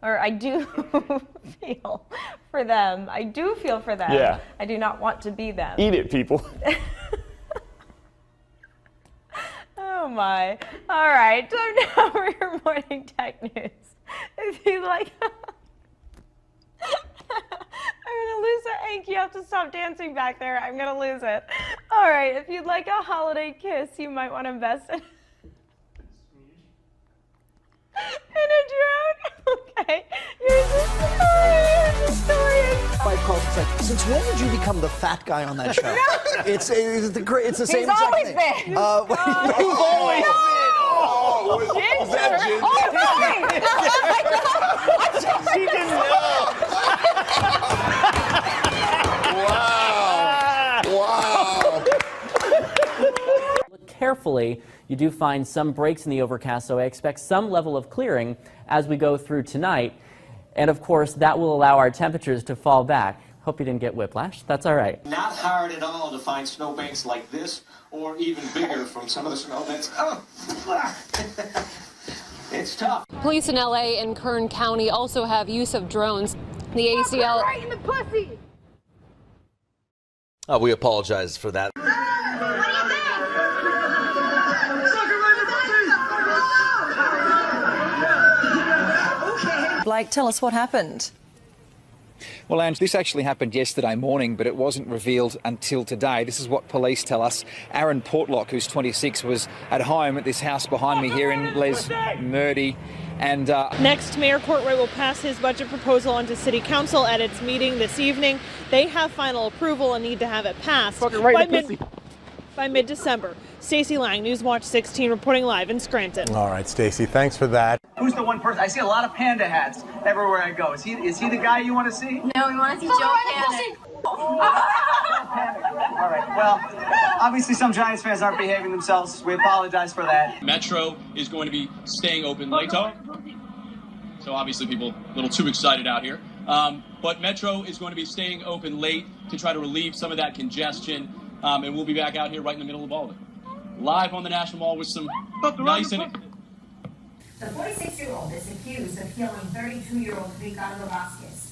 or I do feel for them. I do feel for them. Yeah. I do not want to be them. Eat it, people. Oh my. All right, time now for your morning tech news. If you like, I'm gonna lose it. Hank, you have to stop dancing back there. I'm gonna lose it. All right, if you'd like a holiday kiss, you might want to invest in a drone. Okay, here's the story. Fight calls. It's like, since when did you become the fat guy on that show? It's the same He's always thing. been. You've always been. Is that Ginger? She didn't know. Wow. Look carefully. You do find some breaks in the overcast, so I expect some level of clearing as we go through tonight. And of course, that will allow our temperatures to fall back. Hope you didn't get whiplash. That's all right. Not hard at all to find snowbanks like this, or even bigger from some of the snow that's... Oh, it's tough. Police in LA and Kern County also have use of drones. The ACL... Right in the pussy! We apologize for that. Blake, tell us what happened. Well, Ange, this actually happened yesterday morning, but it wasn't revealed until today. This is what police tell us. Aaron Portlock, who's 26, was at home at this house behind me here in Les Murdy. And next, Mayor Courtwright will pass his budget proposal onto City Council at its meeting this evening. They have final approval and need to have it passed by mid-December. Stacey Lang, Newswatch 16, reporting live in Scranton. All right, Stacey, thanks for that. Who's the one person? I see a lot of panda hats everywhere I go. Is he the guy you want to see? No, we want to see Joe Panic. All right. Well, obviously some Giants fans aren't behaving themselves. We apologize for that. Metro is going to be staying open later. So obviously people a little too excited out here. But Metro is going to be staying open late to try to relieve some of that congestion. And we'll be back out here right in the middle of all of it. Live on the National Mall with some nice and... The 46-year-old is accused of killing 32-year-old Ricardo Vasquez.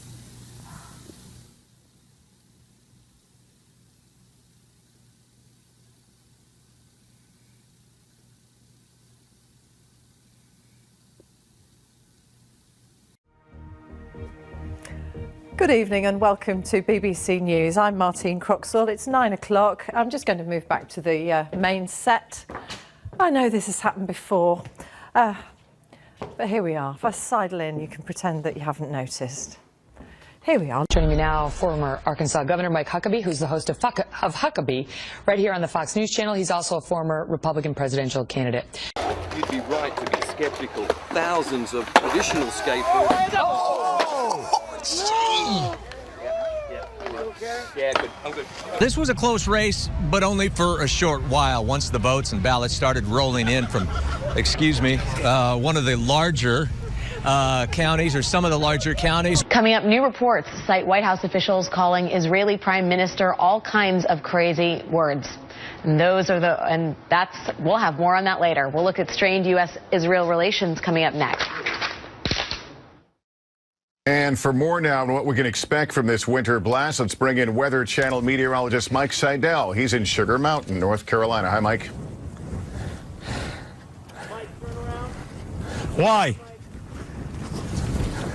Good evening and welcome to BBC News. I'm Martine Croxall. It's 9 o'clock. I'm just going to move back to the main set. I know this has happened before, but here we are. If I sidle in, you can pretend that you haven't noticed. Here we are. Joining me now, former Arkansas Governor Mike Huckabee, who's the host of Huckabee, right here on the Fox News Channel. He's also a former Republican presidential candidate. You'd be right to be skeptical. Thousands of traditional skateboarders. Yeah, good. I'm good. This was a close race, but only for a short while. Once the votes and ballots started rolling in from, one of the larger counties, or some of the larger counties. Coming up, new reports cite White House officials calling Israeli Prime Minister all kinds of crazy words. And we'll have more on that later. We'll look at strained U.S.-Israel relations coming up next. And for more now on what we can expect from this winter blast, let's bring in Weather Channel meteorologist Mike Seidel. He's in Sugar Mountain, North Carolina. Hi, Mike. Why?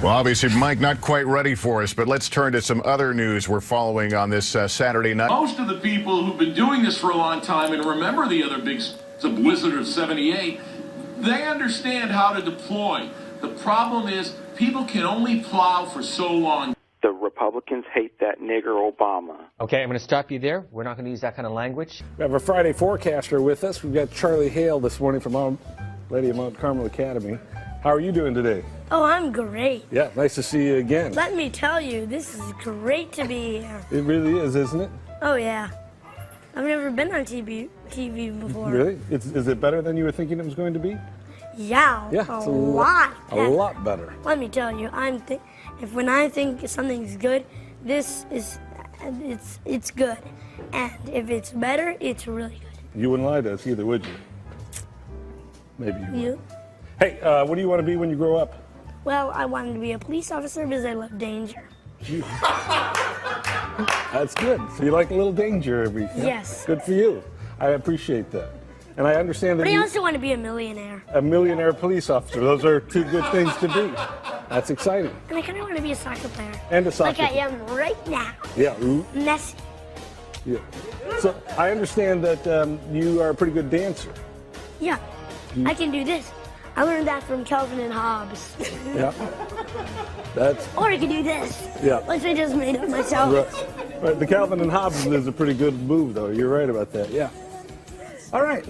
Well, obviously, Mike, not quite ready for us, but let's turn to some other news we're following on this Saturday night. Most of the people who've been doing this for a long time and remember the other big blizzard of 78, they understand how to deploy. The problem is people can only plow for so long. The Republicans hate that nigger Obama. Okay, I'm going to stop you there. We're not going to use that kind of language. We have a Friday forecaster with us. We've got Charlie Hale this morning from Our Lady of Mount Carmel Academy. How are you doing today? Oh, I'm great. Yeah, nice to see you again. Let me tell you, this is great to be here. It really is, isn't it? Oh, yeah. I've never been on TV before. Really? Is it better than you were thinking it was going to be? Yeah, it's a lot better. A lot better. Let me tell you, when I think something's good, it's good. And if it's better, it's really good. You wouldn't lie to us either, would you? Maybe you would. You? Hey, what do you want to be when you grow up? Well, I wanted to be a police officer because I love danger. That's good. So you like a little danger every. Yes. Good for you. I appreciate that. And I understand that But I you also want to be a millionaire. a millionaire police officer. Those are two good things to be. That's exciting. And I kind of want to be a soccer player. And a soccer Like I player. am right now. Yeah. Messi. Yeah. So I understand that you are a pretty good dancer. Yeah. I can do this. I learned that from Calvin and Hobbes. Yeah. That's. Or I can do this. Yeah. Which I just made up myself. Right. The Calvin and Hobbes is a pretty good move, though. You're right about that. Yeah. All right.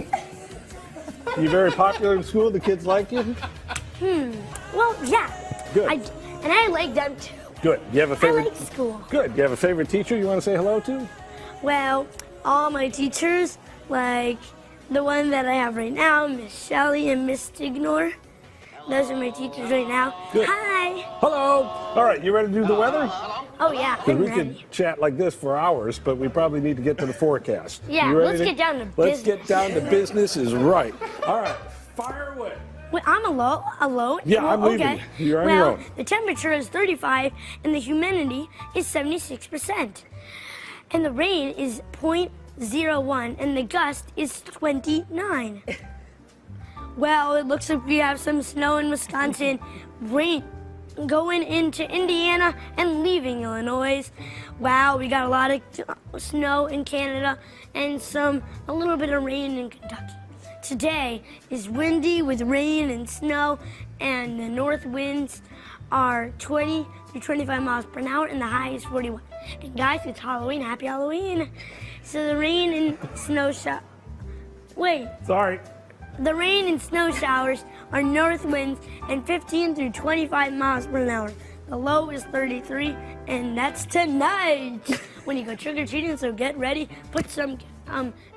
You very popular in school? The kids like you? Well, yeah. Good. And I like them too. Good. You have a favorite? I like school. Good. You have a favorite teacher you want to say hello to? Well, all my teachers, like the one that I have right now, Miss Shelley and Miss Stignor. Those are my teachers right now. Good. Hi. Hello. All right. You ready to do the weather? Oh, yeah. Because I'm we ready. could chat like this for hours, but we probably need to get to the forecast. Yeah, You ready let's get down to Let's business. get down to business is right. All right. Fire away. Wait, I'm alone? Yeah, I'm leaving okay. you. You're on your own. The temperature is 35 and the humidity is 76%. And the rain is 0.01 and the gust is 29. Well, it looks like we have some snow in Wisconsin, rain going into Indiana and leaving Illinois. Wow, we got a lot of snow in Canada and a little bit of rain in Kentucky. Today is windy with rain and snow, and the north winds are 20 to 25 miles per hour, and the high is 41. And guys, it's Halloween. Happy Halloween. So the rain and snow Sorry. The rain and snow showers are north winds and 15 through 25 miles per hour. The low is 33, and that's tonight when you go trick-or-treating, so get ready. Put some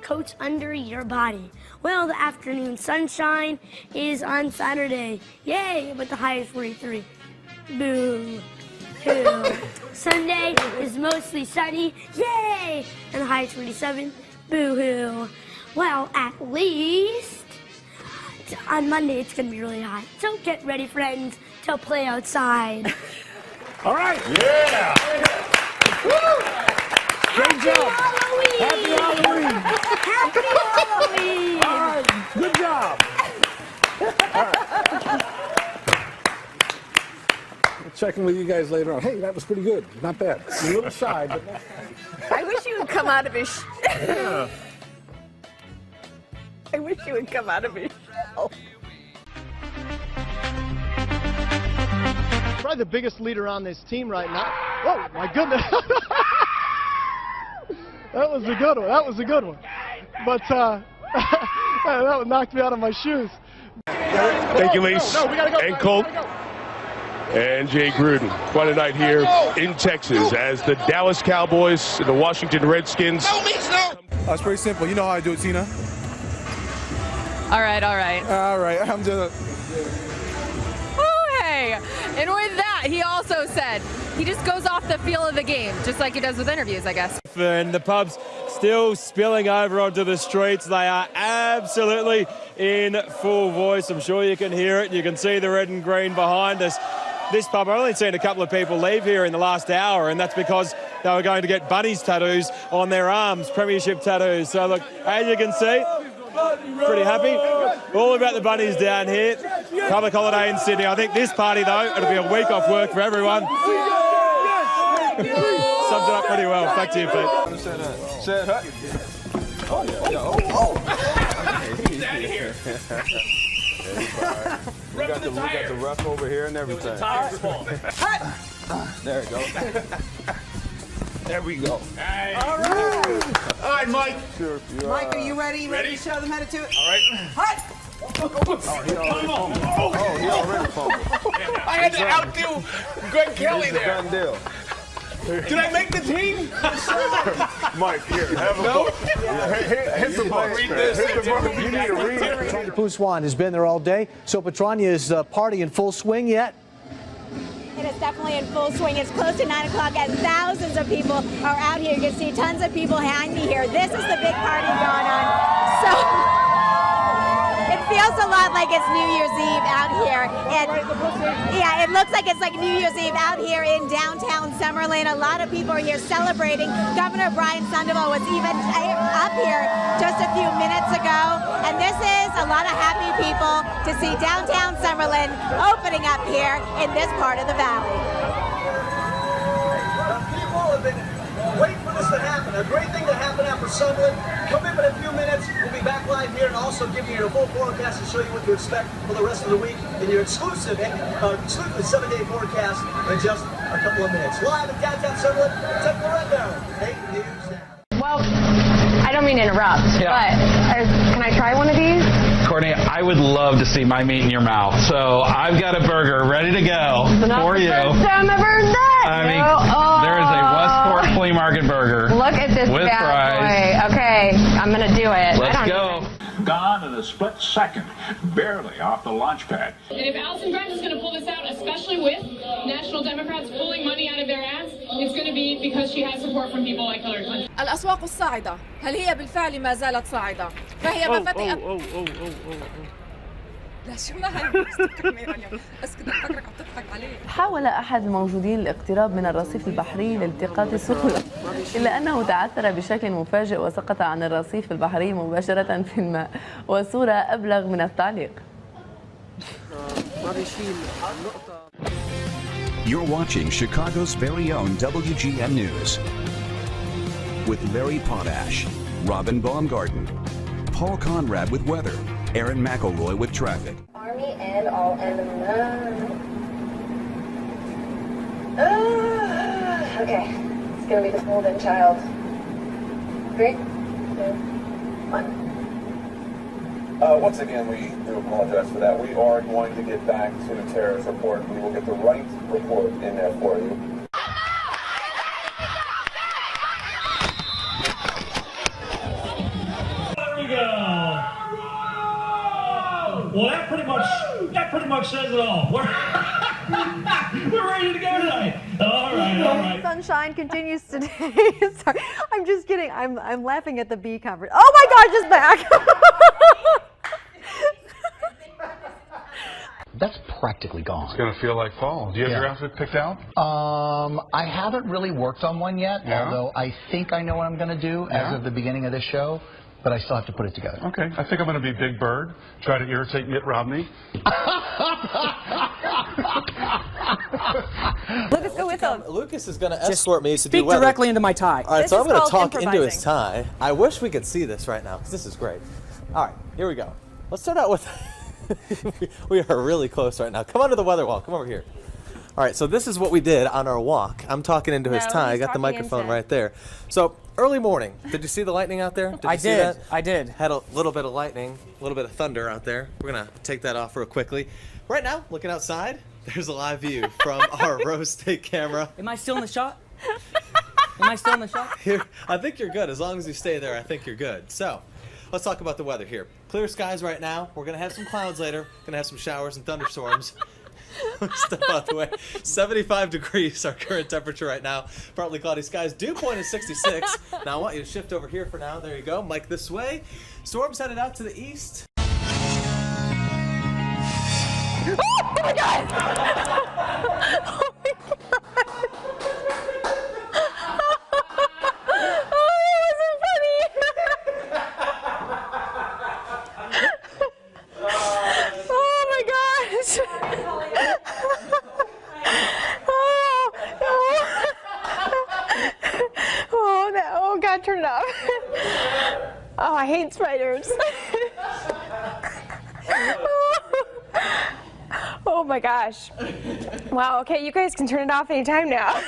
coats under your body. Well, the afternoon sunshine is on Saturday. Yay, but the high is 43. Boo. Boo. Sunday is mostly sunny. Yay! And the high is 47. Boo-hoo. Well, at least on Monday it's going to be really hot. So get ready, friends, to play outside. All right. Yeah. Woo. Great job. Happy Halloween. Happy Halloween. All right. Good job. All right. We'll check in with you guys later on. Hey, that was pretty good. Not bad. You're a little shy, but that's I wish you would come out of his. yeah. I wish you would come out of his shell. Probably the biggest leader on this team right now. Oh, my goodness. That was a good one. That was a good one. But that knocked me out of my shoes. Thank you, Lise. And Colt. And Jay Gruden. Quite a night here in Texas as the Dallas Cowboys and the Washington Redskins. That's pretty simple. You know how I do it, Tina. All right, all right. All right, I'm just... Oh, hey. And with that, he also said he just goes off the feel of the game, just like he does with interviews, I guess. And the pubs still spilling over onto the streets. They are absolutely in full voice. I'm sure you can hear it. You can see the red and green behind us. This pub, I've only seen a couple of people leave here in the last hour, and that's because they were going to get bunnies tattoos on their arms, premiership tattoos. So look, as you can see, pretty happy. All about the bunnies down here. Public holiday in Sydney. I think this party, though, it'll be a week off work for everyone. Sums it up pretty well. Back to you, Pete. Said hut. Oh, yeah. He's out of here. We got the ref over here and everything. There we go. There we go. All right. All right, Mike. Sure, Mike, are you ready? You ready to show them how to do it? All right. Hut. He already fumbled. I had to outdo Greg Kelly there. Done deal. Did I make the team? Mike, here, have a book. Hit the book. Read this. Hit the book. You need to read it. Petrania Pouswan has been there all day. So Petrania's party in full swing yet? It is definitely in full swing. It's close to 9 o'clock and thousands of people are out here. You can see tons of people behind me here. This is the big party going on. So it's feels a lot like it's New Year's Eve out here. And yeah, it looks like it's like New Year's Eve out here in downtown Summerlin. A lot of people are here celebrating. Governor Brian Sandoval was even up here just a few minutes ago. And this is a lot of happy people to see downtown Summerlin opening up here in this part of the valley. People have been waiting for this to happen. A great thing to happen after Summerlin. Come in a few minutes. We'll be back live here and also give you a full forecast and show you what to expect for the rest of the week in your exclusive 7-day forecast in just a couple of minutes. Live in downtown Summerlin, Ted Loretto, 8 News Now. Well, I don't mean to interrupt, but can I try one of these? Courtney, I would love to see my meat in your mouth. So I've got a burger ready to go for you. First time I've heard that. I mean, there is a Westport Flea Market burger. Look at this with bad fries. boy. Okay, I'm gonna do it. Let's go. Gone in a split second, barely off the launch pad. And if Allison Grimes is going to pull this out, especially with National Democrats pulling money out of their ads, it's going to be because she has support from people like Hillary Clinton. الأسواق الصاعدة هل هي بالفعل ما زالت صاعدة؟ فهي مفاتيح لا شو حاول أحد الموجودين الاقتراب من الرصيف البحري لالتقاط السفن إلا أنه تعثر بشكل مفاجئ وسقط عن الرصيف البحري مباشرة في الماء وصورة أبلغ من التعليق. You're watching Chicago's very own WGN News with Larry Potash, Robin Baumgarten, Paul Conrad with weather, Aaron McElroy with traffic. Army and all in the moon. Okay, it's gonna be the golden child. 3, 2, 1. Once again, we do apologize for that. We are going to get back to the terrorist report. We will get the right report in there for you. There we go. Well, that pretty much says it all. We're ready to go tonight. All right. Sunshine continues today. Sorry, I'm just kidding. I'm laughing at the bee conference. Oh my gosh, it's back. That's practically gone. It's going to feel like fall. Do you have your outfit picked out? I haven't really worked on one yet, although I think I know what I'm going to do as of the beginning of this show, but I still have to put it together. Okay. I think I'm going to be Big Bird, try to irritate Mitt Romney. Lucas, go with him. Lucas is going to escort me to do Speak weather. directly into my tie. All right, This so I'm is going to called talk into his tie. I wish we could see this right now, because this is great. All right, here we go. Let's start out with... We are really close right now. Come on to the weather wall. Come over here. All right, so this is what we did on our walk. I'm talking into his tie. I got the microphone right there. So early morning. Did you see the lightning out there? Did you see that? I did. Had a little bit of lightning, a little bit of thunder out there. We're going to take that off real quickly. Right now, looking outside, there's a live view from our Rose State camera. Am I still in the shot? Am I still in the shot? Here, I think you're good. As long as you stay there, I think you're good. So let's talk about the weather here. Clear skies right now. We're going to have some clouds later. Going to have some showers and thunderstorms. Step out the way. 75 degrees, our current temperature right now. Partly cloudy skies. Dew point is 66. Now I want you to shift over here for now. There you go. Mike this way. Storms headed out to the east. Oh my God! Oh my God! Oh God, turn it off. Oh, I hate spiders. Oh my gosh. Wow, okay, you guys can turn it off anytime now.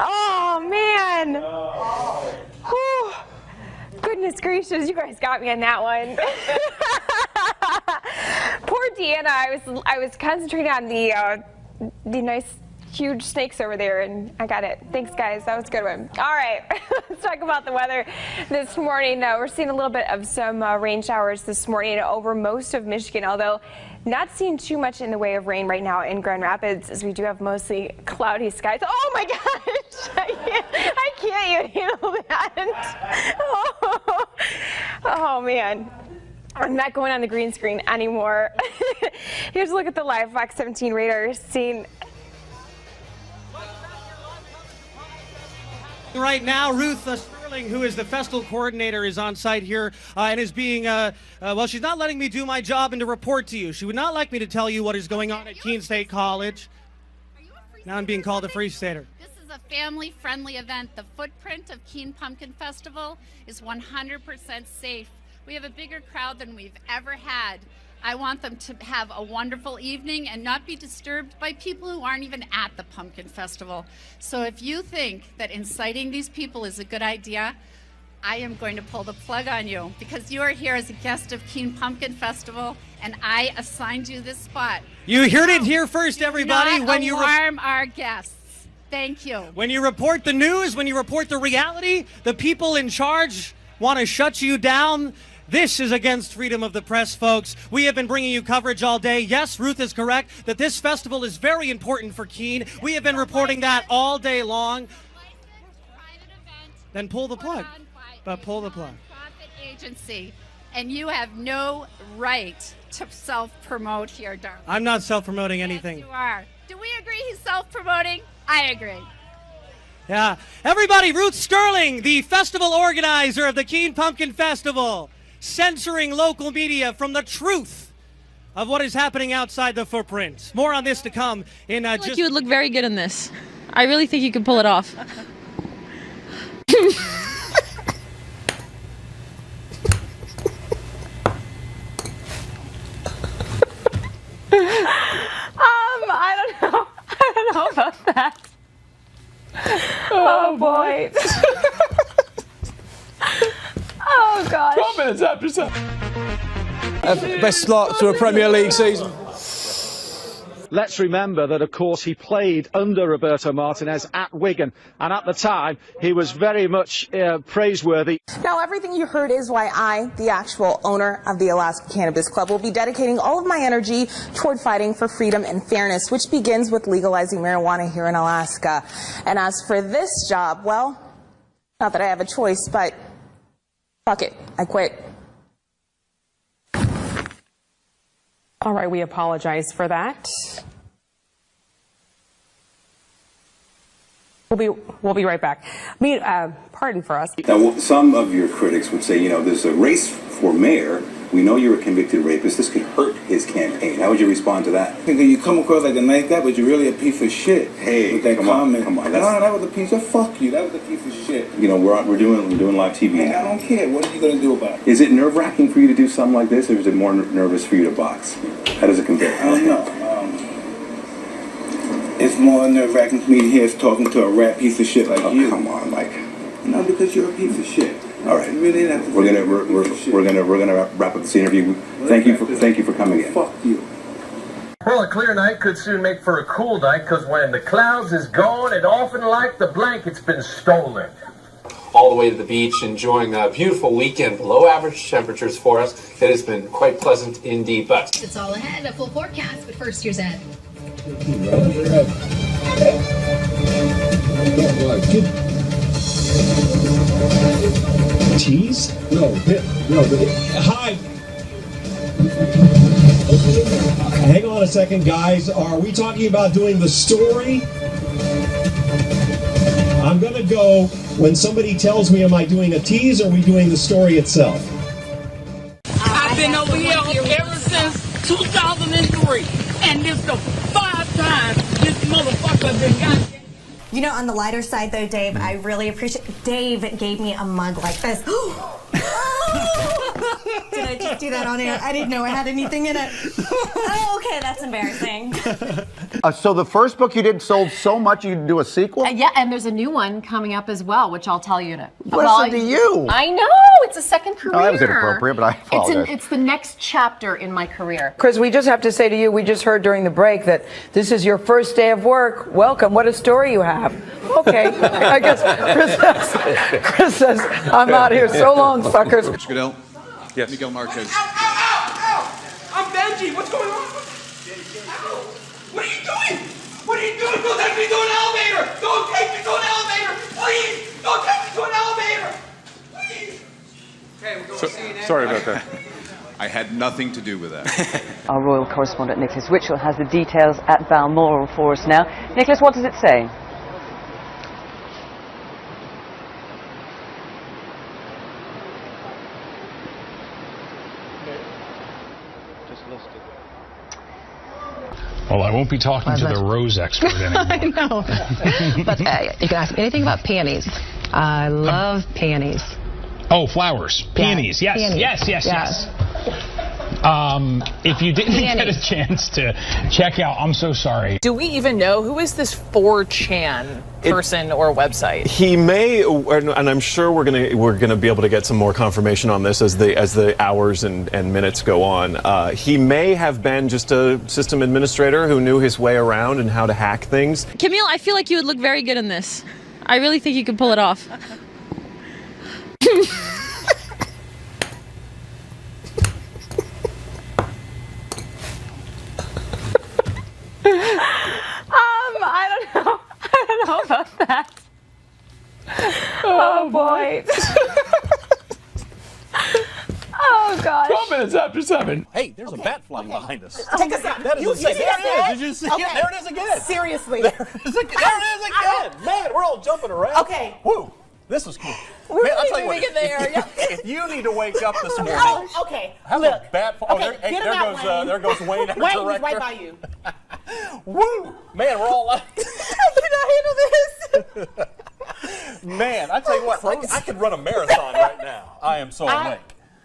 Oh man. Whew. Goodness gracious, you guys got me on that one. Poor Deanna, I was concentrating on the nice huge snakes over there, and I got it. Thanks, guys. That was a good one. All right, let's talk about the weather this morning. We're seeing a little bit of some rain showers this morning over most of Michigan, although not seeing too much in the way of rain right now in Grand Rapids, as we do have mostly cloudy skies. Oh my gosh! I can't even handle that. Oh man. I'm not going on the green screen anymore. Here's a look at the live Fox 17 radar scene. Right now, Ruth Sterling, who is the festival coordinator, is on site here and is being, well, she's not letting me do my job and to report to you. She would not like me to tell you what is going on at Keene State College. Now I'm being called a Free Stater. This is a family-friendly event. The footprint of Keene Pumpkin Festival is 100% safe. We have a bigger crowd than we've ever had. I want them to have a wonderful evening and not be disturbed by people who aren't even at the Pumpkin Festival. So if you think that inciting these people is a good idea, I am going to pull the plug on you because you are here as a guest of Keene Pumpkin Festival and I assigned you this spot. You heard it here first, everybody. Do not when you alarm our guests. Thank you. When you report the news, when you report the reality, the people in charge want to shut you down. This is against freedom of the press, folks. We have been bringing you coverage all day. Yes, Ruth is correct that this festival is very important for Keene. We have been reporting that all day long. Then pull the plug. But pull the plug. Profit agency, and you have no right to self-promote here, darling. I'm not self-promoting anything. Yes, you are. Do we agree he's self-promoting? I agree. Yeah. Everybody, Ruth Sterling, the festival organizer of the Keene Pumpkin Festival, censoring local media from the truth of what is happening outside the footprint. More on this to come in I feel like you would look very good in this. I really think you could pull it off. I don't know about that. Oh boy. Oh gosh. 12 minutes after 7. Best start to a Premier League season. Let's remember that, of course, he played under Roberto Martinez at Wigan, and at the time, he was very much praiseworthy. Now, everything you heard is why I, the actual owner of the Alaska Cannabis Club, will be dedicating all of my energy toward fighting for freedom and fairness, which begins with legalizing marijuana here in Alaska. And as for this job, well, not that I have a choice, but fuck it, I quit. All right, we apologize for that. We'll be right back. Pardon for us. Now, some of your critics would say, you know, there's a race for mayor. We know you're a convicted rapist. This could hurt his campaign. How would you respond to that? I think you come across like a nice guy, but you're really a piece of shit. Hey, with that comment. Come on. No, that was a piece of fuck you. That was a piece of shit. You know, we're doing live TV Man, now. I don't care. What are you gonna do about it? Is it nerve-wracking for you to do something like this, or is it more nervous for you to box? How does it compare? I don't know. It's more nerve-wracking for me to hear us talking to a rat piece of shit like you. Come on, Mike. No, because you're a piece of shit. All right. You really have to We're gonna wrap up this interview. Thank you for coming in. Fuck you. Well, a clear night could soon make for a cool night, because when the clouds is gone, it often like the blanket's been stolen. All the way to the beach, enjoying a beautiful weekend, below average temperatures for us. It has been quite pleasant indeed, but it's all ahead, a full forecast, but first here's Ed. Tease? No. Hi. Hang on a second, guys. Are we talking about doing the story? I'm going to go when somebody tells me, am I doing a tease or are we doing the story itself? I've been over here ever since 2003, and this is the 5 times this motherfucker been goddamn. You know, on the lighter side, though, Dave, I really appreciate... Dave gave me a mug like this. Did I just do that on air? I didn't know I had anything in it. Oh, okay, that's embarrassing. So the first book you did sold so much you could do a sequel? Yeah, and there's a new one coming up as well, which I'll tell you to. Listen to you. I know, it's a second career. Oh, that was inappropriate, but I apologize. It's the next chapter in my career. Chris, we just have to say to you, we just heard during the break that this is your first day of work. Welcome. What a story you have. Okay. I guess Chris says, I'm out here. So long, suckers. Mr. Goodell? Yes. Miguel Marquez. Ow! I'm Benji. What's going on? What are you doing? What are you doing? Don't take me to an elevator! Don't take me to an elevator! Please! Don't take me to an elevator! Please! Okay, we're going to see you next. Sorry about that. I had nothing to do with that. Our royal correspondent Nicholas Witchell has the details at Balmoral for us now. Nicholas, what does it say? Well, I won't be talking to the rose expert anymore. I know. But you can ask me anything about peonies. I love peonies. Oh, flowers. Peonies. Yes, Peonies. yes. If you didn't get a chance to check out, I'm so sorry. Do we even know who is this 4chan person or website? He may, and I'm sure we're gonna be able to get some more confirmation on this as the hours and minutes go on. He may have been just a system administrator who knew his way around and how to hack things. Camille, I feel like you would look very good in this. I really think you could pull it off. I don't know about that. Oh boy. Oh gosh. 12 minutes after 7. Hey, there's a bat flying behind us. Take us out. That is insane. There it is. Did you see it? There it is again. Seriously. There it is again. Man, we're all jumping around. Okay. Woo. This is cool. We're Man, I'll really tell you what, moving in there. if you need to wake up this morning, Oh, okay. have Look. a bat. Okay, get him out, there goes Wayne, our Wayne's director. right by you. Woo! Man, we're all. I cannot handle this. Man, I tell you what, I could run a marathon right now. I am so awake.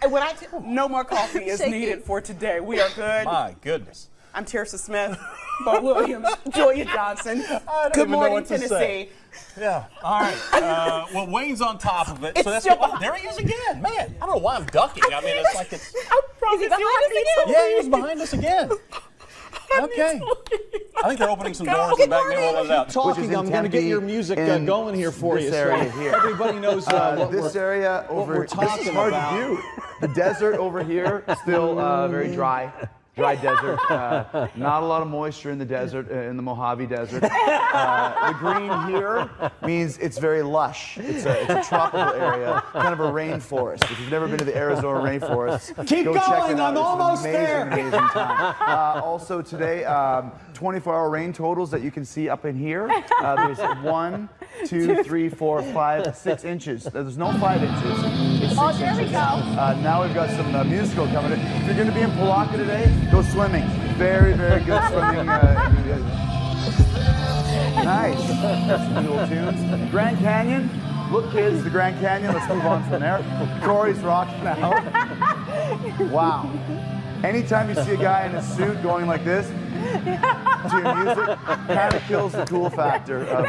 When no more coffee is needed for today. We are good. My goodness. I'm Teresa Smith, Bo Williams, Julia Johnson. I don't Good even know morning, what to Tennessee. say. Yeah. All right. Well, Wayne's on top of it. It's So that's still there he is again. Man, I don't know why I'm ducking. I mean, it's like it's. Is he behind us again? Yeah, he was behind us again. Okay. I think they're opening some doors in the back. Maybe we'll let it out. Talking, I'm going to get your music going here for you. This area so here. Everybody knows this area over we're talking this is hard about. to do. The desert over here, still very dry desert. Not a lot of moisture in the desert, in the Mojave Desert. The green here means it's very lush. It's a tropical area, kind of a rainforest. If you've never been to the Arizona rainforest, Keep go going, check it out. I'm almost it's an there. amazing time. Also today, 24-hour rain totals that you can see up in here. There's 1, 2, 3, 4, 5, 6 inches. There's no 5 inches. It's 6 there we inches. go. Now we've got some musical coming in. If you're going to be in Palaka today, go swimming. Very, very good swimming. Nice. Some cool tunes. Grand Canyon. Look, kids, the Grand Canyon. Let's move on from there. Corey's rocking out. Wow. Anytime you see a guy in a suit going like this to your music, kind of kills the cool factor of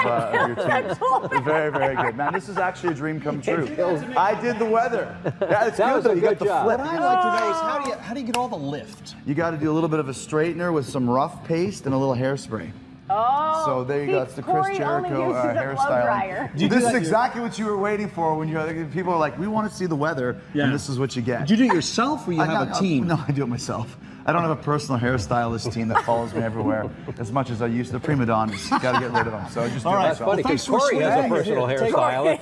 your tunes. Very, very good. Man, this is actually a dream come true. I did the weather. Yeah, it's good though. You got the flip. What I like to know is how do you get all the lift? You got to do a little bit of a straightener with some rough paste and a little hairspray. Oh, So there you go. It's the Chris Jericho hairstyle. This is exactly what you were waiting for when people are like, we want to see the weather, and this is what you get. Do you do it yourself or you have a team? No, I do it myself. I don't have a personal hairstylist team that follows me everywhere as much as I used to. Prima donnas, got to get rid of them. So I just do it myself. Funny, because Corey has a personal hairstylist.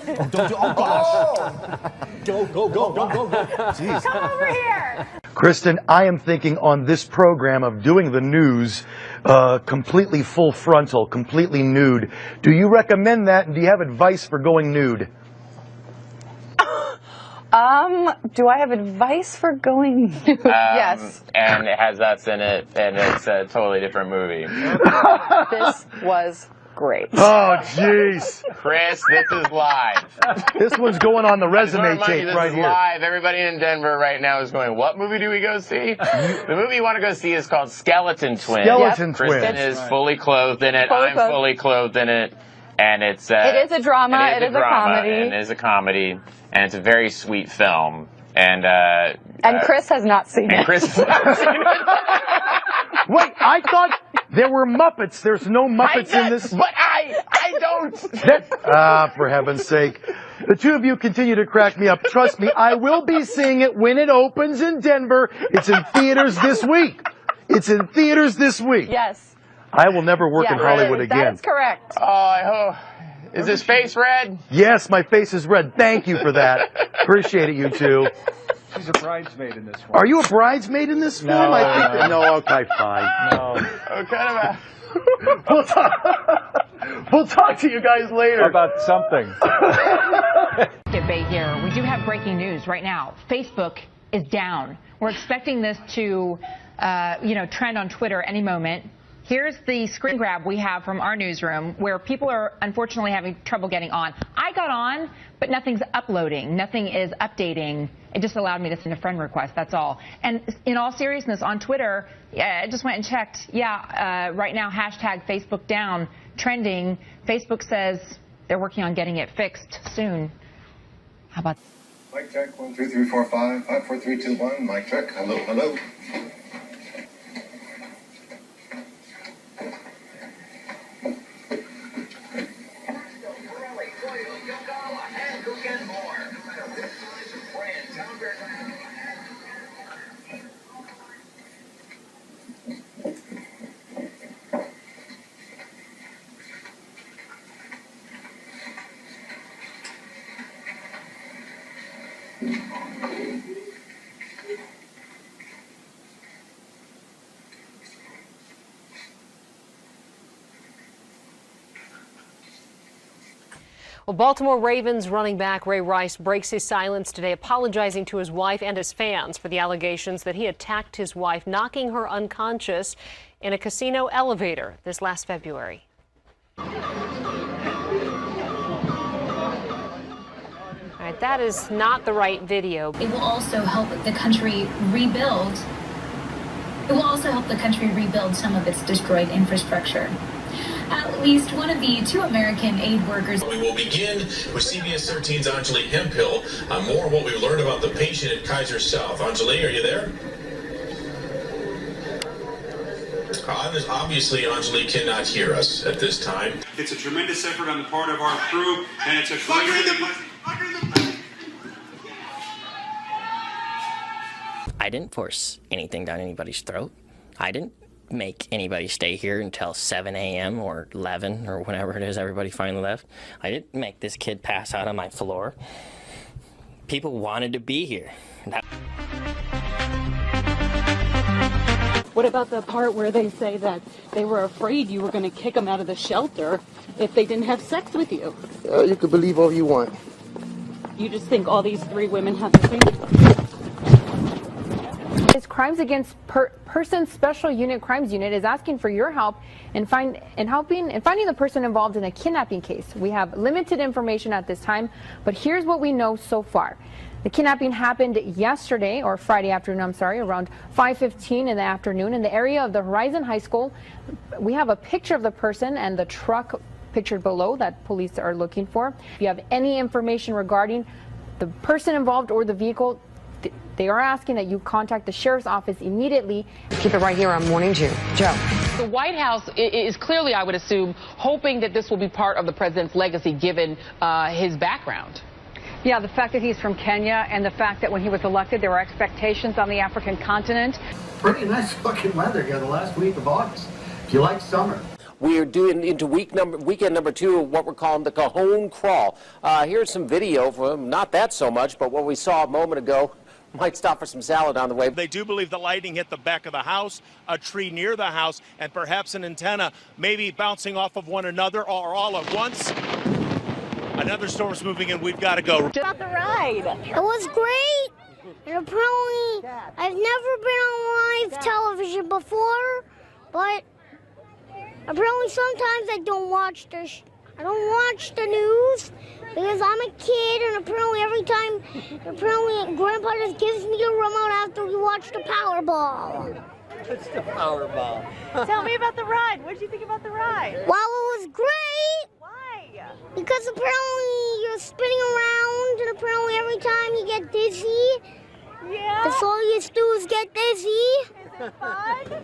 Oh gosh! Go! Jeez. come over here. Kristen, I am thinking on this program of doing the news completely full frontal, completely nude. Do you recommend that, and do you have advice for going nude? Do I have advice for going nude? Yes. And it has us in it, and it's a totally different movie. This was great. Oh, jeez. Chris, this is live. This one's going on the resume tape this right is here. live. Everybody in Denver right now is going, what movie do we go see? The movie you want to go see is called Skeleton Twins. Skeleton Twins. Kristen is fully clothed in it. I'm fully clothed in it. And it's It is a drama. It is a comedy. And it is a comedy. And it's a very sweet film. And Chris has not seen it. Chris has not seen it. Wait, I thought there were Muppets. There's no Muppets in this. But I don't. For heaven's sake. The two of you continue to crack me up. Trust me, I will be seeing it when it opens in Denver. It's in theaters this week. It's in theaters this week. Yes. I will never work in Hollywood again. That is correct. Oh, I hope. Is his face red? Yes, my face is red. Thank you for that. Appreciate it, you two. She's a bridesmaid in this one. Are you a bridesmaid in this film? No, I think no. Okay, fine. No. We'll talk to you guys later. About something. Debate here. We do have breaking news right now. Facebook is down. We're expecting this to, trend on Twitter any moment. Here's the screen grab we have from our newsroom where people are unfortunately having trouble getting on. I got on, but nothing's uploading. Nothing is updating. It just allowed me to send a friend request. That's all. And in all seriousness, on Twitter, I just went and checked. Right now, hashtag Facebook down, trending. Facebook says they're working on getting it fixed soon. How about Mic check, 1 2 3 4 5 5 4 3 2 1. Mic check. Hello, hello. Well, Baltimore Ravens running back Ray Rice breaks his silence today, apologizing to his wife and his fans for the allegations that he attacked his wife, knocking her unconscious in a casino elevator this last February. All right, that is not the right video. It will also help the country rebuild. It will also help the country rebuild some of its destroyed infrastructure. At least one of the 2 American aid workers. We will begin with CBS 13's Anjali Hemphill on more of what we learned about the patient at Kaiser South. Anjali, are you there? Obviously, Anjali cannot hear us at this time. It's a tremendous effort on the part of our crew, and it's a great... I didn't force anything down anybody's throat. I didn't make anybody stay here until 7 a.m. or 11 or whenever it is everybody finally left. I didn't make this kid pass out on my floor. People wanted to be here. What about the part where they say that they were afraid you were going to kick them out of the shelter if they didn't have sex with you? You can believe all you want. You just think all these 3 women have the same? His Crimes Against Persons Special Unit Crimes Unit is asking for your help in finding the person involved in a kidnapping case. We have limited information at this time, but here's what we know so far. The kidnapping happened yesterday, or Friday afternoon, I'm sorry, around 5:15 in the afternoon in the area of the Horizon High School. We have a picture of the person and the truck pictured below that police are looking for. If you have any information regarding the person involved or the vehicle, they are asking that you contact the sheriff's office immediately. Keep it right here on Morning Joe. The White House is clearly, I would assume, hoping that this will be part of the president's legacy given his background. Yeah, the fact that he's from Kenya and the fact that when he was elected, there were expectations on the African continent. Pretty nice fucking weather here the last week of August. If you like summer. We are doing into weekend number 2 of what we're calling the Cajon Crawl. Here's some video from not that so much, but what we saw a moment ago. Might stop for some salad on the way. They do believe the lighting hit the back of the house, a tree near the house, and perhaps an antenna maybe bouncing off of one another or all at once. Another storm's moving in. We've got to go. About the ride. It was great. And apparently, I've never been on live television before, but apparently sometimes I don't watch the news because I'm a kid, and apparently Grandpa just gives me a remote after we watch the Powerball. It's the Powerball. Tell me about the ride. What did you think about the ride? Well, it was great. Why? Because apparently you're spinning around, and apparently every time you get dizzy, that's all you do is get dizzy. Is it fun?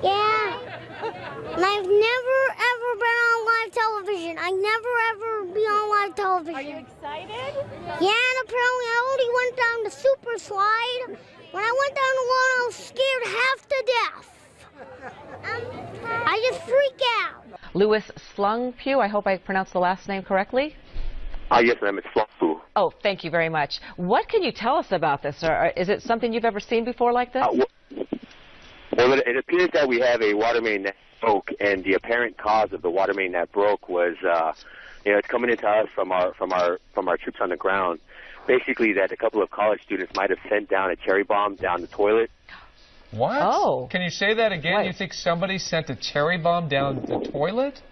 Yeah. And I've never, ever been on live television. I never, ever be on live television. Are you excited? Yeah, and apparently I already went down the super slide. When I went down the one, I was scared half to death. I just freak out. Louis Slungpugh, I hope I pronounced the last name correctly. Yes, ma'am, it's Slungpugh. Oh, thank you very much. What can you tell us about this? Or is it something you've ever seen before like this? Well, it appears that we have a water main that broke, and the apparent cause of the water main that broke was, it's coming into us from our troops on the ground. Basically, that a couple of college students might have sent down a cherry bomb down the toilet. What? Oh. Can you say that again? Right. You think somebody sent a cherry bomb down the toilet?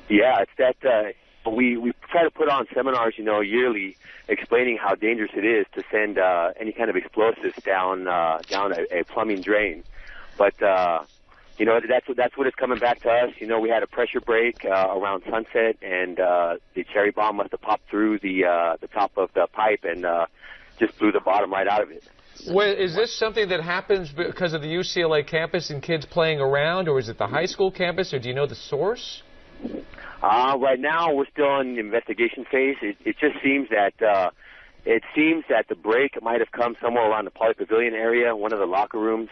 Yeah, it's that. We try to put on seminars, yearly, explaining how dangerous it is to send any kind of explosives down a plumbing drain. But that's what is coming back to us. We had a pressure break around sunset, and the cherry bomb must have popped through the top of the pipe and just blew the bottom right out of it. Well, is this something that happens because of the UCLA campus and kids playing around, or is it the high school campus, or do you know the source? Right now, we're still in the investigation phase. It just seems that the break might have come somewhere around the Poly Pavilion area, one of the locker rooms.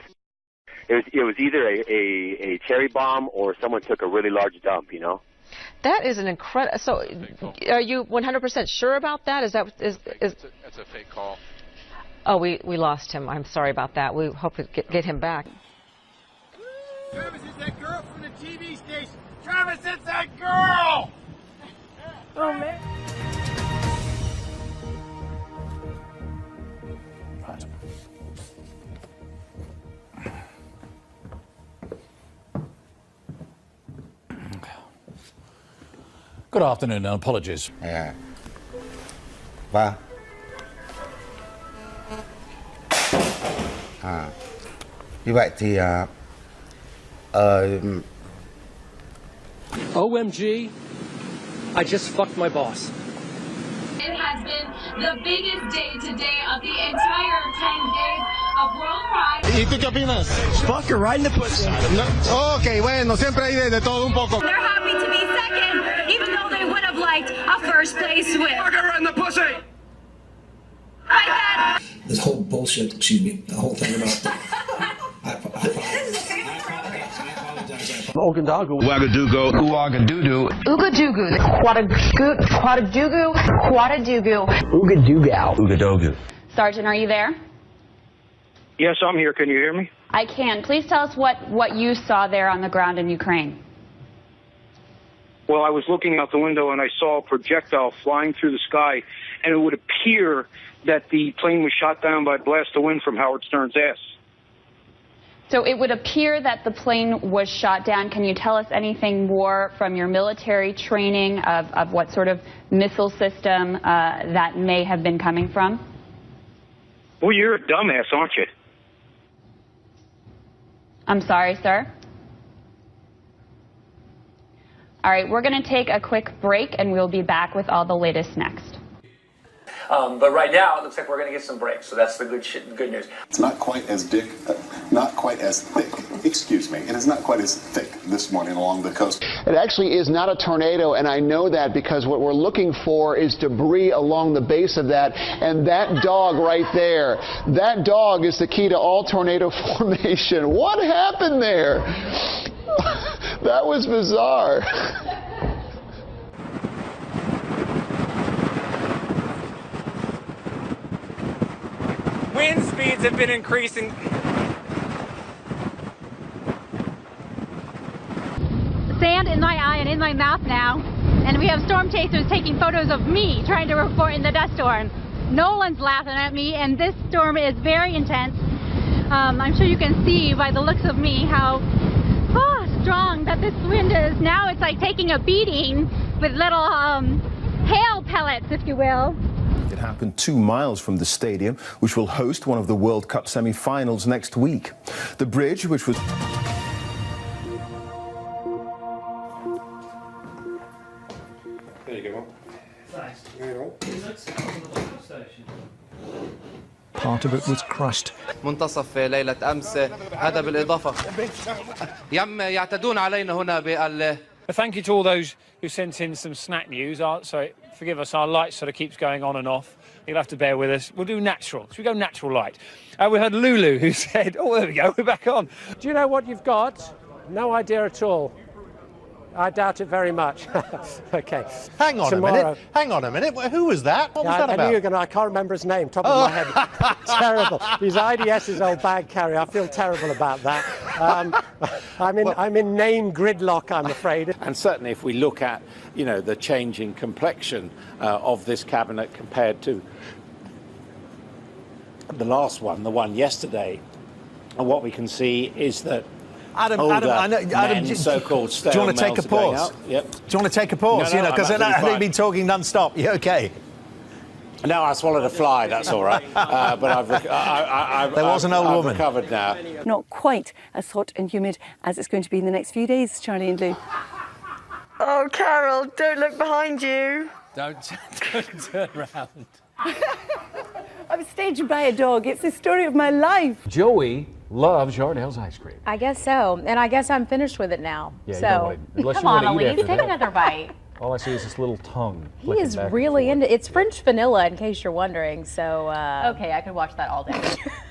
It was either a cherry bomb or someone took a really large dump. That is an incredible. So, are you 100% sure about that? Is That's a fake call. Oh, we lost him. I'm sorry about that. We hope to get him back. Travis, it's that girl from the TV station. Travis, it's that girl! Oh, man. Right. Good afternoon, and apologies. Yeah. Well. Như vậy thì OMG, I just fucked my boss. It has been the biggest day today of the entire 10 days of World Pride. ¿Y tú qué opinas? Fuck her right in the pussy. No, ok, bueno, siempre hay de todo un poco. They're happy to be second, even though they would have liked a first place win. Fuck her right in the pussy! Like that. This whole bullshit, excuse me, the whole thing about I apologize. Ogandagu. Wagadugo. Uagadudu. Oogadoogoo. Quadadoogoo. Quadadoogoo. Oogadoogoo. Oogadogu. Sergeant, are you there? Yes, I'm here. Can you hear me? I can. Please tell us what you saw there on the ground in Ukraine. Well, I was looking out the window and I saw a projectile flying through the sky, and it would appear that the plane was shot down by a blast of wind from Howard Stern's ass. So it would appear that the plane was shot down. Can you tell us anything more from your military training of what sort of missile system that may have been coming from? Well, you're a dumbass, aren't you? I'm sorry, sir. All right, we're going to take a quick break, and we'll be back with all the latest next. But right now, it looks like we're going to get some breaks, so that's the good news. It's not quite as thick. Excuse me. It is not quite as thick this morning along the coast. It actually is not a tornado, and I know that because what we're looking for is debris along the base of that, and that dog right there, that dog is the key to all tornado formation. What happened there? That was bizarre. Wind speeds have been increasing. Sand in my eye and in my mouth now, and we have storm chasers taking photos of me trying to report in the dust storm. No one's laughing at me, and this storm is very intense. I'm sure you can see by the looks of me how strong that this wind is. Now it's like taking a beating with little hail pellets, if you will. It happened 2 miles from the stadium, which will host one of the World Cup semi-finals next week. The bridge, which was... There you go. Nice. Part of it was crushed. منتصف ليلة أمس هذا بالإضافة يعتدون علينا هنا بال. Thank you to all those who sent in some snack news. So forgive us, our light sort of keeps going on and off. You'll have to bear with us. We'll do natural. Should we go natural light? We heard Lulu who said, oh, there we go, we're back on. Do you know what you've got? No idea at all. I doubt it very much. Okay. Hang on a minute. Hang on a minute. Who was that? What was that about? I can't remember his name, top of my head. Terrible. He's IDS's old bag carrier. I feel terrible about that. I'm in name gridlock, I'm afraid. And certainly if we look at, you know, the changing complexion of this cabinet compared to the last one, the one yesterday, and what we can see is that Adam, so-called do you want to take a pause? Yep. Do you want to take a pause? No, because they've been talking non-stop. You okay? No, I swallowed a fly. That's all right. But there was an old woman. Recovered now. Not quite as hot and humid as it's going to be in the next few days, Charlie and Lou. Oh, Carol, don't look behind you. Don't turn around. I was staged by a dog. It's the story of my life. Joey loves Yardell's ice cream. I guess so, and I guess I'm finished with it now. Yeah, so come on, Elise, take another bite. All I see is this little tongue. He is really into it's French vanilla, in case you're wondering. So okay, I could watch that all day.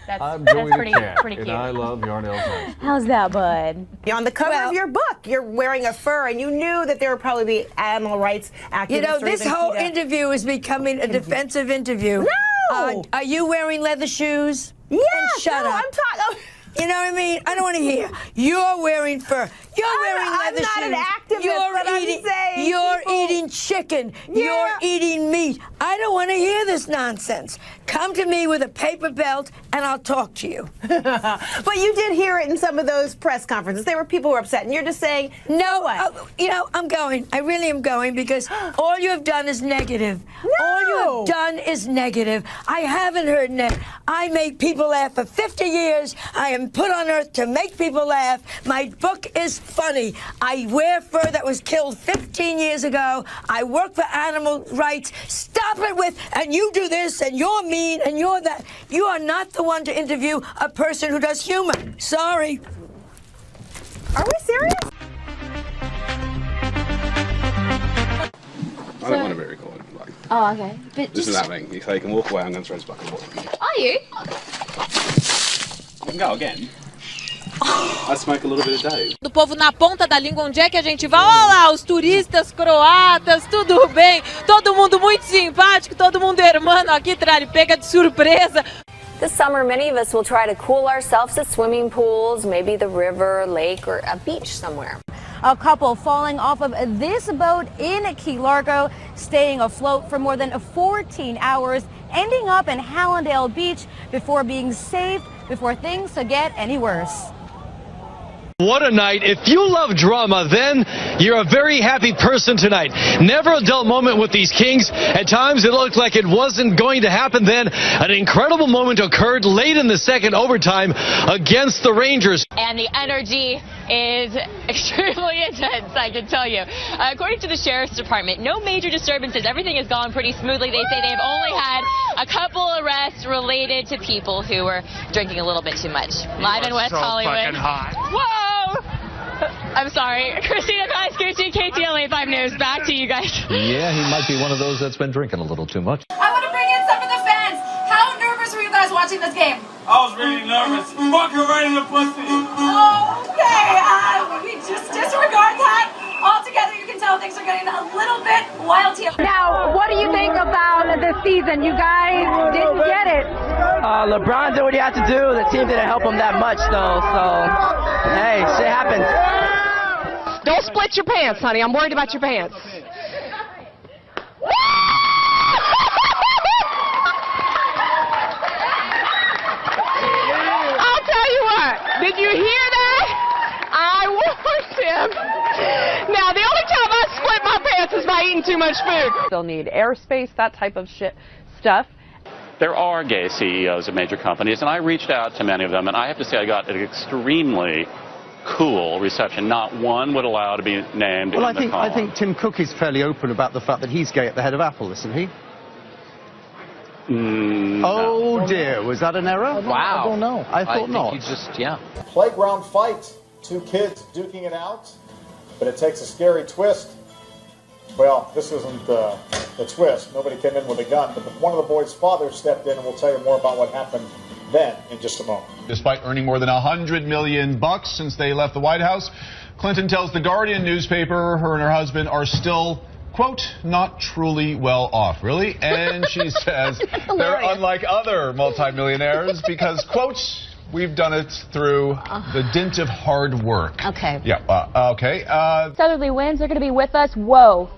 I'm that's Joey pretty the cat, cute. and I love Yardell's ice cream. How's that, bud? On the cover of your book, you're wearing a fur, and you knew that there would probably be animal rights activists. You know, or this even whole PETA. interview is becoming a defensive interview. No! Are you wearing leather shoes? Yeah, shut up. I'm talking. You know what I mean? I don't want to hear. You're wearing fur. You're wearing leather shoes. I'm not an activist, but I'm saying You're eating chicken. Yeah. You're eating meat. I don't want to hear this nonsense. Come to me with a paper belt, and I'll talk to you. But you did hear it in some of those press conferences. There were people who were upset, and you're just saying, no, you know, I'm going. I really am going because all you have done is negative. No. All you have done is negative. I haven't heard negative. I make people laugh for 50 years. I am put on earth to make people laugh. My book is funny. I wear fur that was killed 15 years ago. I work for animal rights. Stop it with, and you do this, and you're mean, and you're that. You are not the one to interview a person who does humor. Sorry. Are we serious? I don't want to be recorded. Like, Oh, okay. But this is happening. If they can walk away, I'm going to throw this back and forth. Are you? I can go again. I smoke a little bit a day. Do povo na ponta da língua, onde é que a gente vai? Olá, os turistas croatas, tudo bem? Todo mundo muito simpático, todo mundo hermano aqui, pega de surpresa. This summer, many of us will try to cool ourselves at swimming pools, maybe the river, lake, or a beach somewhere. A couple falling off of this boat in Key Largo, staying afloat for more than 14 hours, ending up in Hallandale Beach before being saved before things could get any worse. What a night. If you love drama, then you're a very happy person tonight. Never a dull moment with these Kings. At times it looked like it wasn't going to happen. Then an incredible moment occurred late in the second overtime against the Rangers. And the energy is extremely intense, I can tell you. According to the Sheriff's Department, no major disturbances. Everything has gone pretty smoothly. They say they've only had a couple arrests related to people who were drinking a little bit too much. Live in West Hollywood. Fucking hot. Whoa! I'm sorry. Christina Pascucci, KTLA 5 News. Back to you guys. Yeah, he might be one of those that's been drinking a little too much. I want to bring in some of the fans. How nervous were you guys watching this game? I was really nervous. Fucking right in the pussy. Okay, we just disregard that. Altogether, you can tell things are getting a little bit wild here. Now, what do you think about this season? You guys didn't get it. LeBron did what he had to do. The team didn't help him that much, though. So, hey, shit happens. Don't split your pants, honey. I'm worried about your pants. I'll tell you what. Did you hear that? I warned him. Now, the only time I split my pants is by eating too much food. They'll need airspace, that type of stuff. There are gay CEOs of major companies, and I reached out to many of them, and I have to say I got an extremely cool reception. Not one would allow to be named. Well, in the column. I think Tim Cook is fairly open about the fact that he's gay at the head of Apple, isn't he? Oh dear, was that an error? Wow. I don't know. I thought not. You just, yeah. Playground fight. Two kids duking it out, but it takes a scary twist. Well, this isn't the twist. Nobody came in with a gun, but one of the boys' fathers stepped in, and we'll tell you more about what happened then in just a moment. Despite earning more than $100 million since they left the White House, Clinton tells the Guardian newspaper her and her husband are still, quote, not truly well off. Really? And she says they're unlike other multimillionaires because, quote, we've done it through the dint of hard work. Okay. Yeah, okay. Southerly winds are going to be with us. Whoa.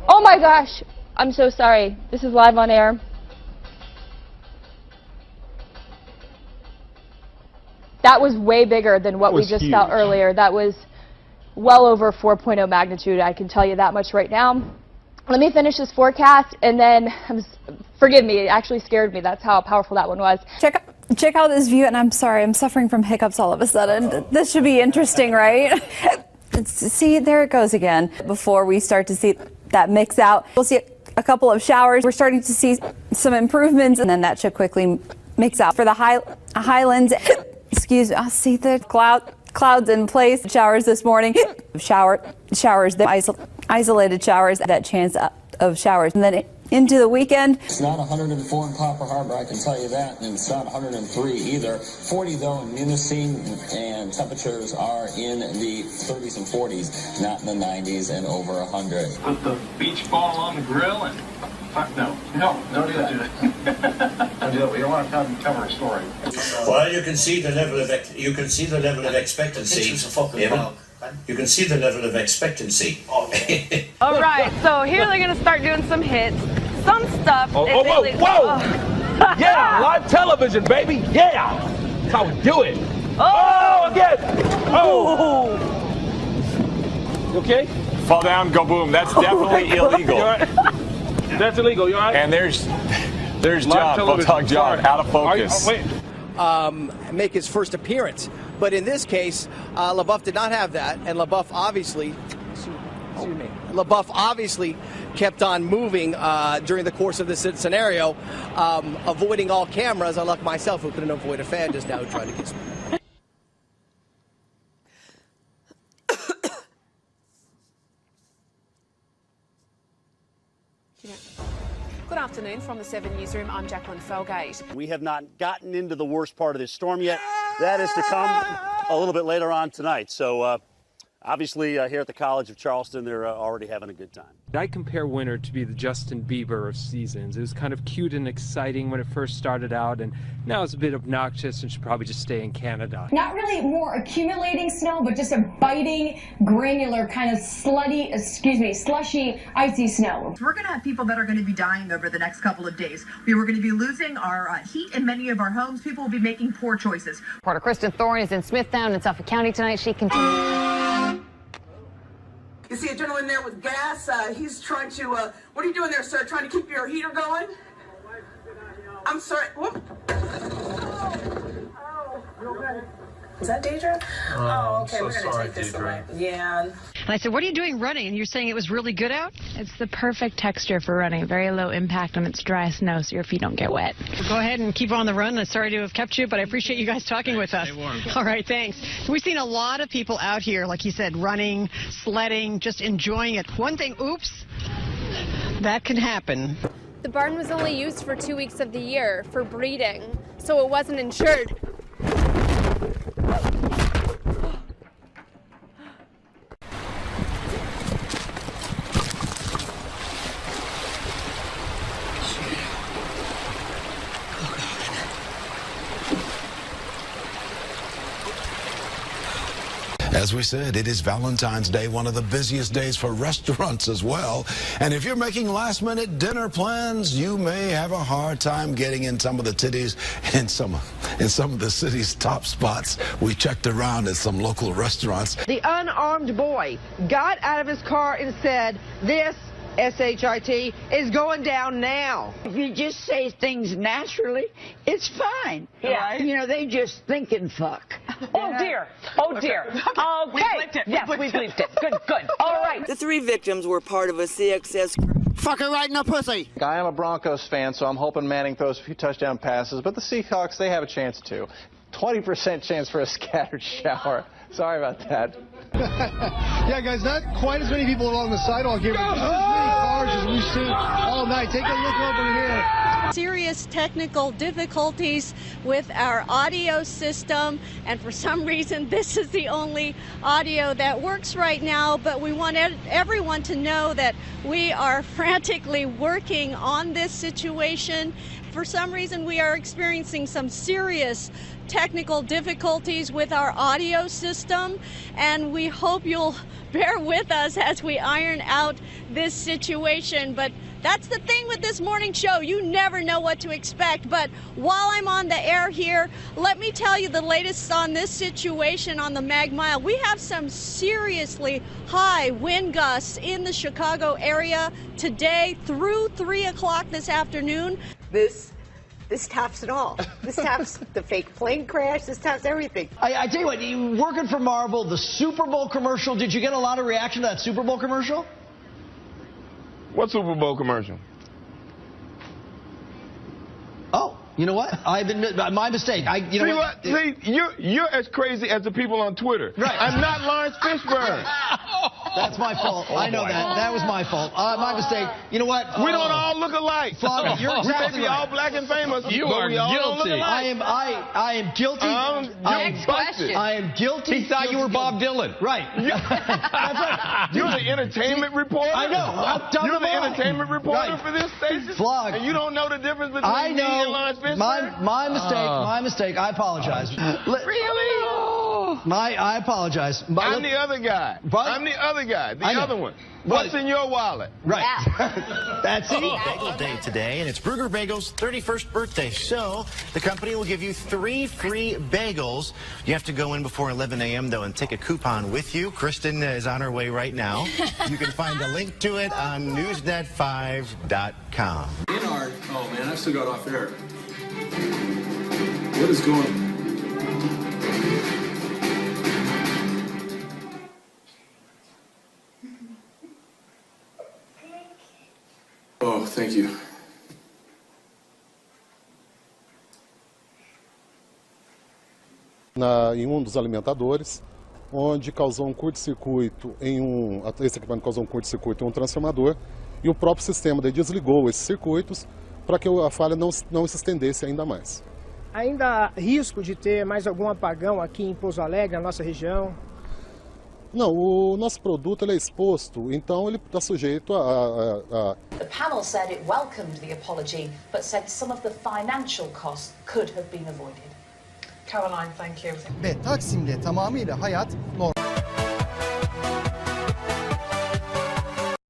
Oh my gosh. I'm so sorry. This is live on air. That was way bigger than what we just saw earlier. That was well over 4.0 magnitude. I can tell you that much right now. Let me finish this forecast and then, forgive me, it actually scared me. That's how powerful that one was. Check out this view, and I'm sorry, I'm suffering from hiccups all of a sudden. This should be interesting, right? See, there it goes again. Before we start to see that mix out, we'll see a couple of showers. We're starting to see some improvements, and then that should quickly mix out. For the highlands, excuse me, I'll see the clouds in place. Showers this morning, showers, isolated showers, that chance of showers. And then into the weekend. It's not 104 in Copper Harbor, I can tell you that, and it's not 103 either. 40 though in Munising, and temperatures are in the 30s and 40s, not in the 90s and over 100. Put the beach ball on the grill and no, don't do that. Don't do that. We don't want to cover a story. Well, you can see the level of expectancy. You can see the level of expectancy. All right, so here they're going to start doing some hits. Some stuff. Whoa! Yeah, live television, baby. Yeah, that's how we do it. Oh, again. Oh. You okay? Fall down, go boom. That's definitely illegal. That's illegal. You all right? And there's John, Bulldog John, out of focus. Make his first appearance. But in this case, LaBeouf did not have that, and LaBeouf obviously kept on moving during the course of this scenario, avoiding all cameras, unlike myself, who couldn't avoid a fan just now trying to kiss me. Good afternoon from the 7 Newsroom. I'm Jacqueline Felgate. We have not gotten into the worst part of this storm yet. That is to come a little bit later on tonight. So obviously here at the College of Charleston, they're already having a good time. I compare winter to be the Justin Bieber of seasons. It was kind of cute and exciting when it first started out, and now it's a bit obnoxious and should probably just stay in Canada. Not really more accumulating snow, but just a biting, granular, kind of slushy, icy snow. We're going to have people that are going to be dying over the next couple of days. We were going to be losing our heat in many of our homes. People will be making poor choices. Reporter Kristen Thorne is in Smithtown in Suffolk County tonight. She continues. You see a gentleman there with gas. He's trying to, what are you doing there, sir? Trying to keep your heater going? I'm sorry. Whoop. Is that Deidre? Oh, okay. We're going to take this away. Yeah. And I said, what are you doing running? And you're saying it was really good out? It's the perfect texture for running. Very low impact on its dry snow so your feet don't get wet. Go ahead and keep on the run. I'm sorry to have kept you, but I appreciate you guys talking with us. Stay warm. All right, thanks. We've seen a lot of people out here, like you said, running, sledding, just enjoying it. One thing, oops, that can happen. The barn was only used for 2 weeks of the year for breeding, so it wasn't insured. As we said, it is Valentine's Day, one of the busiest days for restaurants as well. And if you're making last-minute dinner plans, you may have a hard time getting in some of the titties in some of the city's top spots. We checked around at some local restaurants. The unarmed boy got out of his car and said, "This S-H-I-T is going down now." If you just say things naturally, it's fine. Yeah. Right? You know, they just think and fuck. Oh, dear. Oh, dear. Okay. We bleeped it. Yes, we bleeped it. Good, good. All right. The 3 victims were part of a CXS group. Fuck her right in the pussy. I am a Broncos fan, so I'm hoping Manning throws a few touchdown passes, but the Seahawks, they have a chance too. 20% chance for a scattered shower. Sorry about that. Yeah, guys, not quite as many people along the sidewalk here, but just as many cars as we've seen all night. Take a look over here. Serious technical difficulties with our audio system, and for some reason this is the only audio that works right now, but we want everyone to know that we are frantically working on this situation. For some reason we are experiencing some serious technical difficulties with our audio system, and we hope you'll bear with us as we iron out this situation. But that's the thing with this morning show. You never know what to expect. But while I'm on the air here, let me tell you the latest on this situation on the Mag Mile. We have some seriously high wind gusts in the Chicago area today through 3 o'clock this afternoon. This tops it all. This tops the fake plane crash. This tops everything. I tell you what, you working for Marvel, the Super Bowl commercial, did you get a lot of reaction to that Super Bowl commercial? What Super Bowl commercial? Oh, you know what? I've been my mistake. You know what? See, you're as crazy as the people on Twitter. Right. I'm not Lawrence Fishburne. That's my fault. I know that. That was my fault. My mistake. You know what? We don't all look alike. Flogger, you're exactly we may be all black and famous. You but are we all don't look guilty. alike. I am guilty. Next question. I am guilty. He thought you were Bob Dylan. Right. That's right. You're the entertainment reporter. I know. You're the entertainment reporter Right. for this station. Flog. And you don't know the difference between I me and know. Lawrence Fishburne. My mistake. My mistake. I apologize. Really? I apologize. I'm the other guy. I'm the other guy. The other one. What's in your wallet? Right. That's it. Bagel Day today, and it's Bruegger Bagel's 31st birthday. So the company will give you 3 free bagels. You have to go in before 11 a.m. though and take a coupon with you. Kristen is on her way right now. You can find a link to it on newsnet5.com. Oh man, I still got off air. What is going on? Oh, thank you. Em um dos alimentadores, onde causou um curto-circuito esse equipamento causou um curto-circuito em um transformador, e o próprio sistema desligou esses circuitos para que a falha não se estendesse ainda mais. Ainda há risco de ter mais algum apagão aqui em Pouso Alegre, na nossa região? Não, o nosso produto ele é exposto, então ele está sujeito a... The panel said it welcomed the apology, but said some of the financial costs could have been avoided. Caroline, thank you. Ve Taksim'de tamamıyla hayat normal.